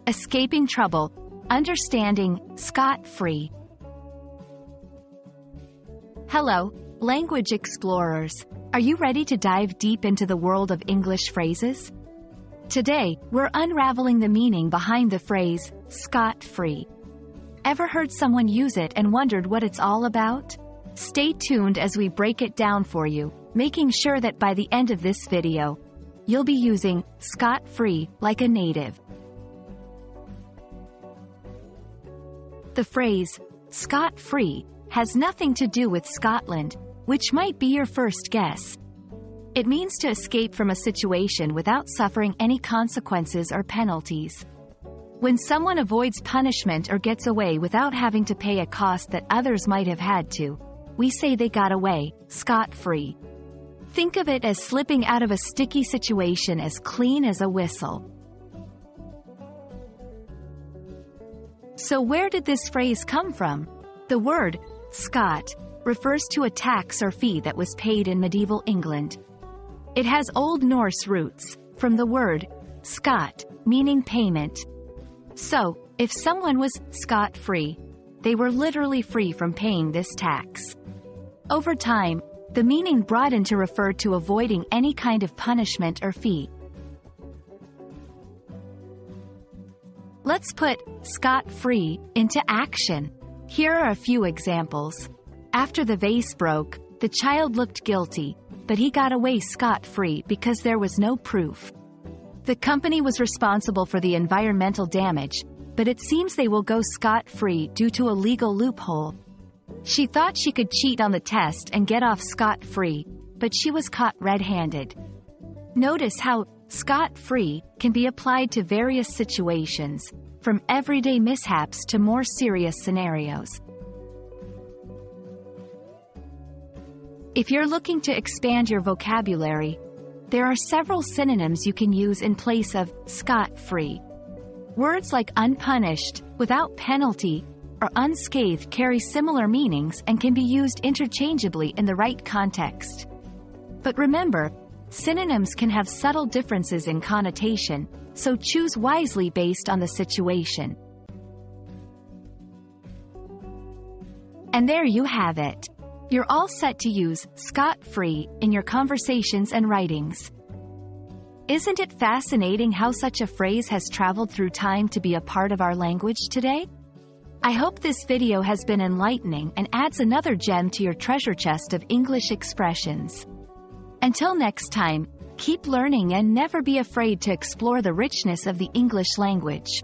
escaping trouble, understanding, scot-free. Hello, language explorers. Are you ready to dive deep into the world of English phrases? Today, we're unraveling the meaning behind the phrase, scot-free. Ever heard someone use it and wondered what it's all about? Stay tuned as we break it down for you, making sure that by the end of this video, you'll be using scot-free like a native. The phrase, scot-free, has nothing to do with Scotland, which might be your first guess. It means to escape from a situation without suffering any consequences or penalties. When someone avoids punishment or gets away without having to pay a cost that others might have had to, we say they got away, scot-free. Think of it as slipping out of a sticky situation as clean as a whistle. So where did this phrase come from? The word, scot, refers to a tax or fee that was paid in medieval England. It has Old Norse roots, from the word, scot, meaning payment. So, if someone was scot-free, they were literally free from paying this tax. Over time, the meaning broadened to refer to avoiding any kind of punishment or fee. Let's put scot-free into action. Here are a few examples. After the vase broke, the child looked guilty, but he got away scot-free because there was no proof. The company was responsible for the environmental damage, but it seems they will go scot-free due to a legal loophole. She thought she could cheat on the test and get off scot-free, but she was caught red-handed. Notice how scot-free can be applied to various situations, from everyday mishaps to more serious scenarios. If you're looking to expand your vocabulary, there are several synonyms you can use in place of scot-free. Words like unpunished, without penalty, or unscathed carry similar meanings and can be used interchangeably in the right context. But remember, synonyms can have subtle differences in connotation, so choose wisely based on the situation. And there you have it. You're all set to use scot-free in your conversations and writings. Isn't it fascinating how such a phrase has traveled through time to be a part of our language today? I hope this video has been enlightening and adds another gem to your treasure chest of English expressions. Until next time, keep learning and never be afraid to explore the richness of the English language.